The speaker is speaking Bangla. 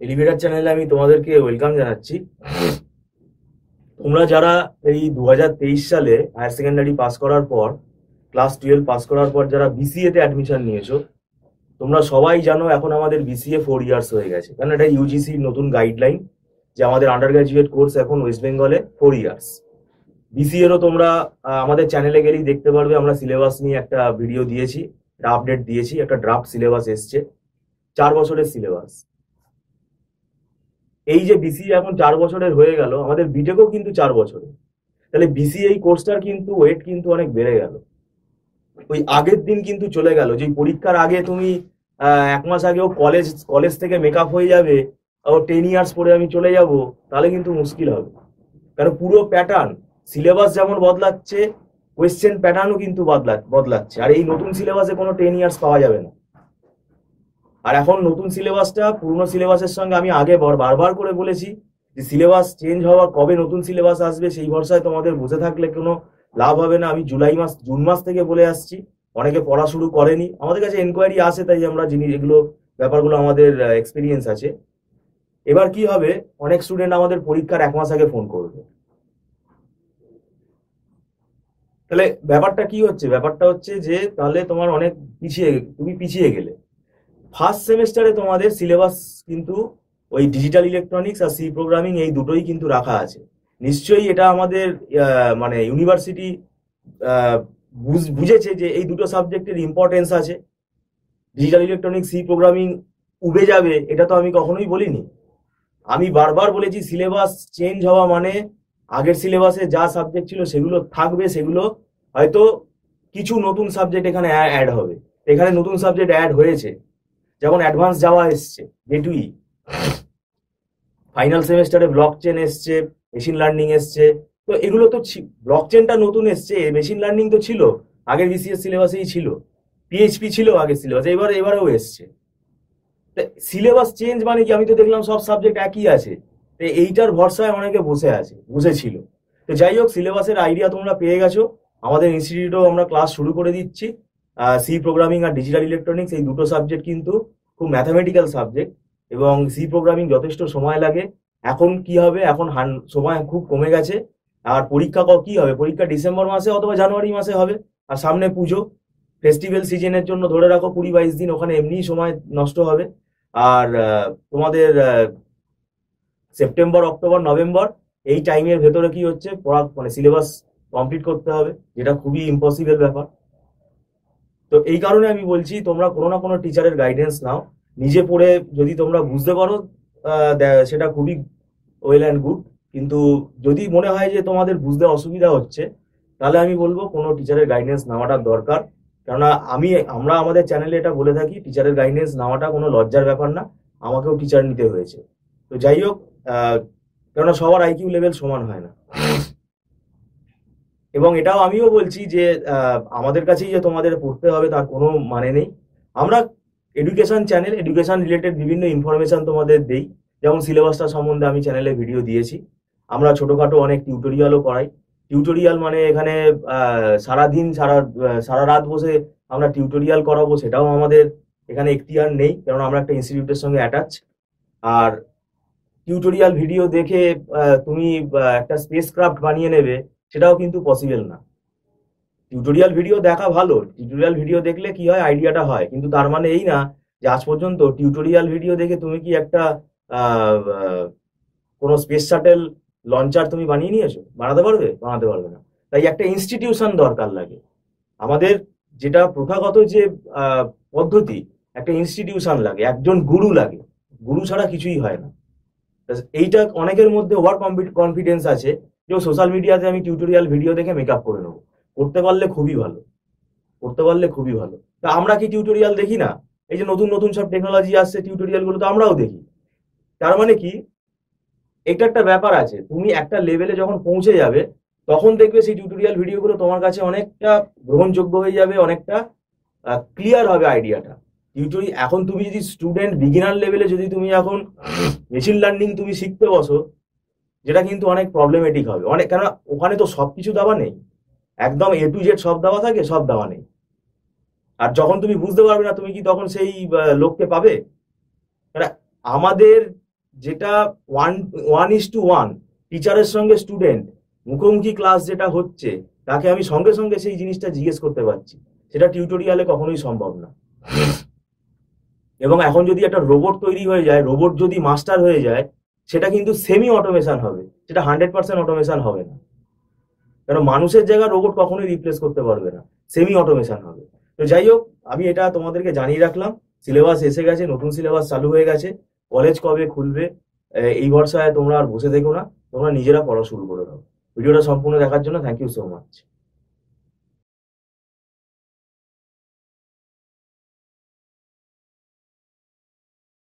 এলিভেটর চ্যানেলে আমি তোমাদেরকে ওয়েলকাম জানাচ্ছি। তোমরা যারা এই 2023 সালে হায়ার সেকেন্ডারি পাস করার পর, ক্লাস 12 পাস করার পর যারা বিসিএ তে অ্যাডমিশন নিয়েছো, তোমরা সবাই জানো এখন আমাদের বিসিএ 4 ইয়ার্স হয়ে গেছে, কারণ এটা ইউজিসির নতুন গাইডলাইন যে আমাদের আন্ডার গ্রাজুয়েট কোর্স এখন ওয়েস্ট বেঙ্গলে 4 ইয়ার্স। বিসিএরও তোমরা আমাদের চ্যানেলে গেলেই দেখতে পারবে, আমরা সিলেবাস নিয়ে একটা ভিডিও দিয়েছি, একটা আপডেট দিয়েছি, একটা ড্রাফট সিলেবাস এসছে, 4 বছরের সিলেবাস। এই যে বিসিএ এখন 4 বছরের হয়ে গেল, আমাদের বিটেকও কিন্তু 4 বছরের। তাহলে বিসিএ এই কোর্সটার কিন্তু ওয়েট কিন্তু অনেক বেড়ে গেল। ওই আগের দিন কিন্তু চলে গেল, যে পরীক্ষার আগে তুমি 1 মাস আগেও কলেজ থেকে মেকআপ হয়ে যাবে, ও 10 ইয়ার্স পরে আমি চলে যাব, তাহলে কিন্তু মুশকিল হবে। কারণ পুরো প্যাটার্ন, সিলেবাস যেমন বদলাচ্ছে, কোয়েশ্চেন প্যাটার্নও কিন্তু বদলাচ্ছে। আর এই নতুন সিলেবাসে কোনো 10 ইয়ার্স পাওয়া যাবে না। আর এখন নতুন সিলেবাসটা পুরনো সিলেবাসের সঙ্গে, আমি আগে বারবার করে বলেছি যে সিলেবাস চেঞ্জ হওয়ার, কবে নতুন সিলেবাস আসবে সেই ভরসায় তোমাদের বসে থাকলে কোনো লাভ হবে না। আমি জুন মাস থেকে বলে আসছি, অনেকে পড়া শুরু করেনি, আমাদের কাছে এনকোয়ারি আসে, তাই আমরা এগুলো ব্যাপারগুলো আমাদের এক্সপিরিয়েন্স আছে। এবার কি হবে, অনেক স্টুডেন্ট আমাদের পরীক্ষার 1 মাস আগে ফোন করবে। তাহলে ব্যাপারটা কি হচ্ছে, ব্যাপারটা হচ্ছে যে তাহলে তোমার অনেক তুমি পিছিয়ে গেলে। ফার্স্ট সেমিস্টারে তোমাদের সিলেবাস কিন্তু ওই ডিজিটাল ইলেকট্রনিক্স আর সি প্রোগ্রামিং এই দুটোই কিন্তু রাখা আছে। নিশ্চয়ই এটা আমাদের মানে ইউনিভার্সিটি বুঝেছে যে এই দুটো সাবজেক্টের ইম্পর্টেন্স আছে। ডিজিটাল ইলেকট্রনিক্স সি প্রোগ্রামিং উবে যাবে এটা তো আমি কখনোই বলিনি। আমি বারবার বলেছি সিলেবাস চেঞ্জ হওয়া মানে আগের সিলেবাসে যা সাবজেক্ট ছিল সেগুলো থাকবে, সেগুলো হয়তো কিছু নতুন সাবজেক্ট এখানে অ্যাড হবে। এখানে নতুন সাবজেক্ট অ্যাড হয়েছে, যেমন অ্যাডভান্স যাওয়া এসছে, B2E, ফাইনাল সেমিস্টারে ব্লক চেন এসছে, মেশিন লার্নিং এসছে। তো এগুলো তো ব্লক চেনটা নতুন এসছে, মেশিন লার্নিং তো ছিল আগের বিসিএস সিলেবাসেই ছিল, PHP ছিল আগের সিলেবাসে, এবারেও এসছে। সিলেবাস চেঞ্জ মানে কি, আমি তো দেখলাম সব সাবজেক্ট একই আছে, এইটার ভরসায় অনেকে বসেছিল। তো যাই হোক, সিলেবাসের আইডিয়া তোমরা পেয়ে গেছো। আমাদের ইনস্টিটিউটেও আমরা ক্লাস শুরু করে দিচ্ছি। সি প্রোগ্রামিং আর ডিজিটাল ইলেকট্রনিক্স এই দুটো সাবজেক্ট কিন্তু খুব ম্যাথামেটিক্যাল সাবজেক্ট, এবং সি প্রোগ্রামিং যথেষ্ট সময় লাগে। এখন কি হবে, এখন সময় খুব কমে গেছে। আর পরীক্ষা কি হবে, পরীক্ষা ডিসেম্বর মাসে অথবা জানুয়ারি মাসে হবে। আর সামনে পুজো, ফেস্টিভ্যাল সিজনের জন্য ধরে রাখো 20-22 দিন ওখানে এমনিই সময় নষ্ট হবে। আর তোমাদের সেপ্টেম্বর, অক্টোবর, নভেম্বর এই টাইমের ভেতরে কি হচ্ছে, মানে সিলেবাস কমপ্লিট করতে হবে, যেটা খুবই ইম্পসিবল ব্যাপার। তো এই কারণে আমি বলছি, তোমরা কোনো না কোনো টিচারের গাইডেন্স নাও। নিজে পড়ে যদি তোমরা বুঝতে পারো সেটা খুবই ওয়েল অ্যান্ড গুড, কিন্তু যদি মনে হয় যে তোমাদের বুঝতে অসুবিধা হচ্ছে, তাহলে আমি বলবো কোনো টিচারের গাইডেন্স নেওয়াটা দরকার। কেননা আমরা আমাদের চ্যানেলে এটা বলে থাকি, টিচারের গাইডেন্স নেওয়াটা কোনো লজ্জার ব্যাপার না, আমাকেও টিচার নিতে হয়েছে। তো যাই হোক, কেননা সবার আইকিউ লেভেল সমান হয় না। এবং এটাও আমিও বলছি যে আমাদের কাছেই যে তোমাদের পড়তে হবে তার কোনো মানে নেই। আমরা এডুকেশন চ্যানেল, এডুকেশন রিলেটেড বিভিন্ন ইনফরমেশন তোমাদের দেই। যেমন সিলেবাসটা সম্বন্ধে আমি চ্যানেলে ভিডিও দিয়েছি। আমরা ছোটখাটো অনেক টিউটোরিয়ালও করাই। টিউটোরিয়াল মানে এখানে সারাদিন সারা রাত বসে আমরা টিউটোরিয়াল করাবো, সেটাও আমাদের এখানে এখতিয়ার নেই, কারণ আমরা একটা ইনস্টিটিউটের সঙ্গে অ্যাটাচ। আর টিউটোরিয়াল ভিডিও দেখে তুমি একটা স্পেসক্রাফট বানিয়ে নেবে, সেটাও কিন্তু পসিবল না। টিউটোরিয়াল ভিডিও দেখা ভালো, টিউটোরিয়াল ভিডিও দেখলে কি হয়, আইডিয়াটা হয়, কিন্তু তার মানে এই না যে আজ পর্যন্ত টিউটোরিয়াল ভিডিও দেখে তুমি কি একটা কোনো স্পেস শাটেল লঞ্চার তুমি বানিয়ে নিয়েছো? বানাতে পারবে না। তাই একটা ইনস্টিটিউশন দরকার লাগে আমাদের, যেটা প্রথাগত যে পদ্ধতি, একটা ইনস্টিটিউশন লাগে, একজন গুরু লাগে। গুরু ছাড়া কিছুই হয় না। এইটা অনেকের মধ্যে ওভার কনফিডেন্স আছে যে সোশ্যাল মিডিয়াতে আমি টিউটোরিয়াল ভিডিও দেখে মেকআপ করে নেবো। করতে পারলে খুবই ভালো। তা আমরা কি টিউটোরিয়াল দেখি না? এই যে নতুন নতুন সব টেকনোলজি আসছে, টিউটোরিয়াল গুলো তো আমরাও দেখি। তার মানে কি, এটা একটা ব্যাপার আছে, তুমি একটা লেভেলে যখন পৌঁছে যাবে তখন দেখবে সেই টিউটোরিয়াল ভিডিওগুলো তোমার কাছে অনেকটা গ্রহণযোগ্য হয়ে যাবে, অনেকটা ক্লিয়ার হবে আইডিয়াটা। এখন তুমি যদি স্টুডেন্ট বিগিনার লেভেলে যদি তুমি এখন মেশিন লার্নিং তুমি শিখতে বসো, যেটা কিন্তু অনেক প্রবলেমেটিক হবে, কেন ওখানে তো সবকিছু দেওয়া নেই, একদম A to Z সব দেওয়া থাকে, সব দেওয়া নেই। আর যখন তুমি বুঝতে পারবে না, তুমি কি তখন সেই লোককে পাবে? আমাদের যেটা 1:1 টিচারের সঙ্গে স্টুডেন্ট মুখোমুখি ক্লাস যেটা হচ্ছে, তাকে আমি সঙ্গে সঙ্গে সেই জিনিসটা জিজ্ঞেস করতে পারছি, সেটা টিউটোরিয়ালে কখনোই সম্ভব না। এবং এখন যদি একটা রোবট তৈরি হয়ে যায়, রোবট যদি মাস্টার হয়ে যায়, সেটা কিন্তু সেমি অটোমেশন হবে, সেটা 100% অটোমেশন হবে না। কারণ মানুষের জায়গায় রোবট কখনোই রিপ্লেস করতে পারবে না, সেমি অটোমেশন হবে। তো যাই হোক, আমি এটা তোমাদেরকে জানিয়ে রাখলাম। সিলেবাস এসে গেছে, নতুন সিলেবাস চালু হয়ে গেছে। কলেজ কবে খুলবে এই ভরসায় তোমরা আর বসে থেকো না, তোমরা নিজেরা পড়া শুরু করে দাও। ভিডিওটা সম্পূর্ণ দেখার জন্য থ্যাংক ইউ সো মাচ।